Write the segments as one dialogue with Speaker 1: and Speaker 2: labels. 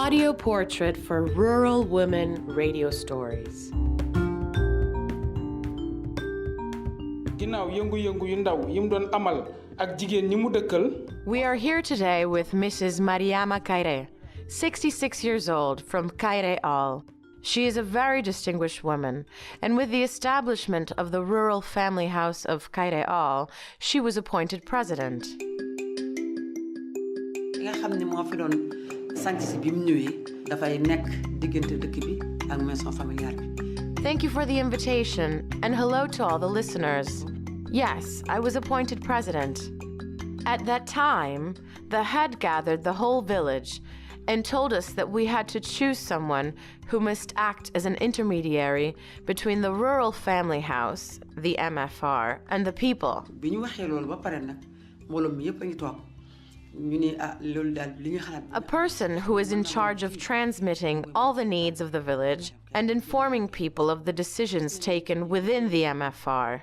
Speaker 1: audio portrait for Rural Women Radio Stories. We are here today with Mrs. Mariama Kairè, 66 years old, from Kairé all. She is a very distinguished woman, and with the establishment of the rural family house of Kairé all, she was appointed president. Thank you for the invitation, and hello to all the listeners. Yes, I was appointed president. At that time, the head gathered the whole village and told us that we had to choose someone who must act as an intermediary between the rural family house, the MFR, and the people. A person who is in charge of transmitting all the needs of the village and informing people of the decisions taken within the MFR.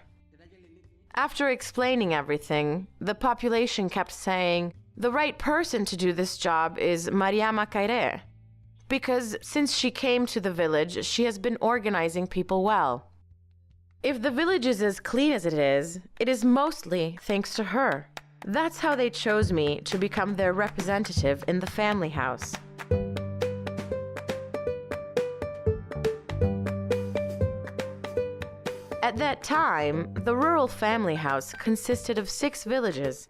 Speaker 1: After explaining everything, the population kept saying, the right person to do this job is Mariama Kairè, because since she came to the village, she has been organizing people well. If the village is as clean as it is mostly thanks to her. That's how they chose me to become their representative in the family house. At that time, the rural family house consisted of 6 villages.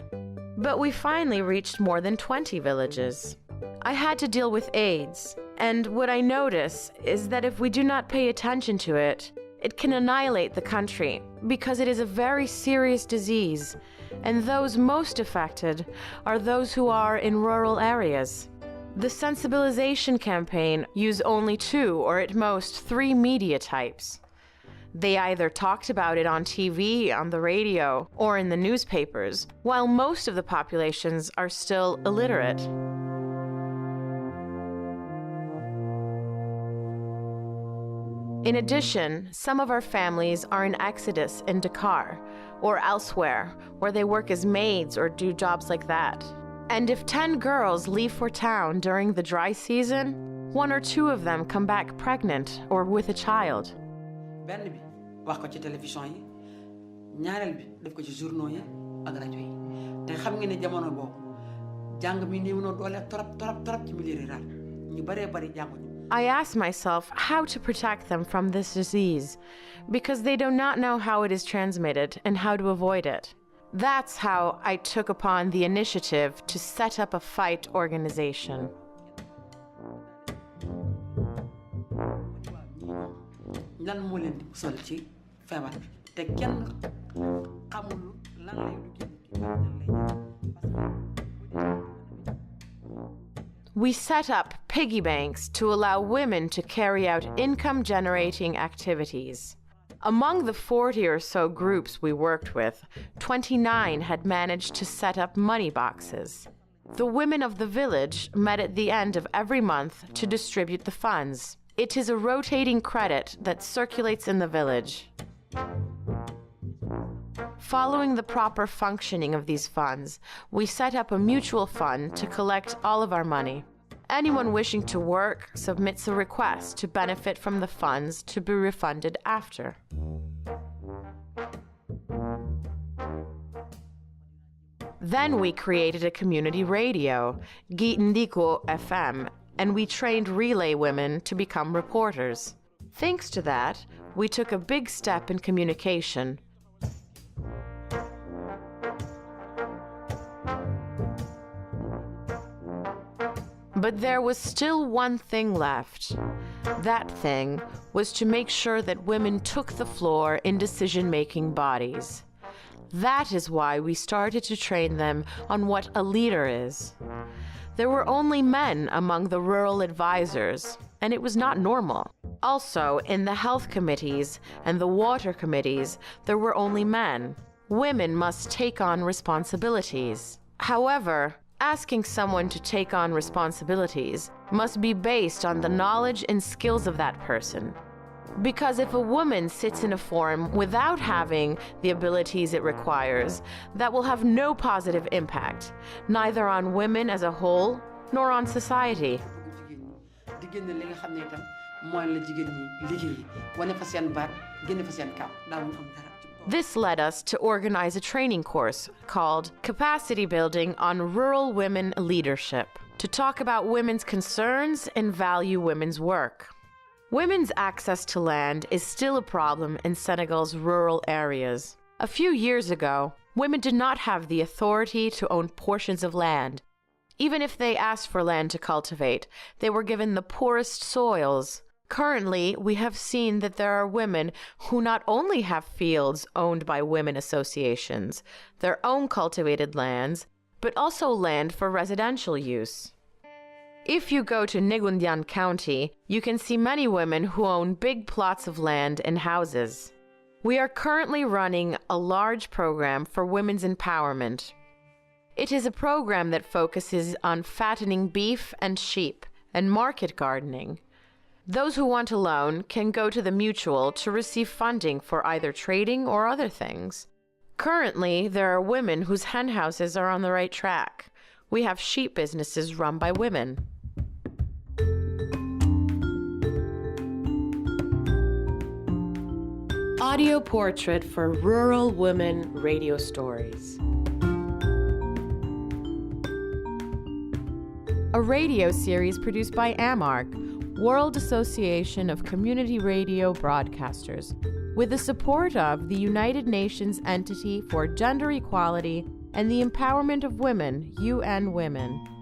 Speaker 1: But we finally reached more than 20 villages. I had to deal with AIDS, and what I notice is that if we do not pay attention to it, it can annihilate the country because it is a very serious disease, and those most affected are those who are in rural areas. The sensibilization campaign used only 2 or at most 3 media types. They either talked about it on TV, on the radio, or in the newspapers, while most of the populations are still illiterate. In addition, some of our families are in exodus in Dakar or elsewhere, where they work as maids or do jobs like that. And if 10 girls leave for town during the dry season, 1 or 2 of them come back pregnant or with a child. I ask myself how to protect them from this disease, because they do not know how it is transmitted and how to avoid it. That's how I took upon the initiative to set up a fight organization. We set up piggy banks to allow women to carry out income-generating activities. Among the 40 or so groups we worked with, 29 had managed to set up money boxes. The women of the village met at the end of every month to distribute the funds. It is a rotating credit that circulates in the village. Following the proper functioning of these funds, we set up a mutual fund to collect all of our money. Anyone wishing to work submits a request to benefit from the funds to be refunded after. Then we created a community radio, Gitndiko FM, and we trained relay women to become reporters. Thanks to that, we took a big step in communication. But there was still one thing left. That thing was to make sure that women took the floor in decision-making bodies. That is why we started to train them on what a leader is. There were only men among the rural advisors, and it was not normal. Also, in the health committees and the water committees, there were only men. Women must take on responsibilities. However, asking someone to take on responsibilities must be based on the knowledge and skills of that person. Because if a woman sits in a forum without having the abilities it requires, that will have no positive impact, neither on women as a whole, nor on society.
Speaker 2: di génn li nga xam ne itam mooy la jigéen ñi liggéey wane fa seen baat génn fa seen kaw daawul am dara.
Speaker 1: This led us to organize a training course called Capacity Building on Rural Women Leadership to talk about women's concerns and value women's work. Women's access to land is still a problem in Senegal's rural areas. A few years ago, women did not have the authority to own portions of land. Even if they asked for land to cultivate, they were given the poorest soils. Currently, we have seen that there are women who not only have fields owned by women associations, their own cultivated lands, but also land for residential use. If you go to Ngundian County, you can see many women who own big plots of land and houses. We are currently running a large program for women's empowerment. It is a program that focuses on fattening beef and sheep and market gardening. Those who want a loan can go to the mutual to receive funding for either trading or other things. Currently, there are women whose hen houses are on the right track. We have sheep businesses run by women. Audio portrait for Rural Women Radio Stories. A radio series produced by AMARC, World Association of Community Radio Broadcasters, with the support of the United Nations Entity for Gender Equality and the Empowerment of Women, UN Women.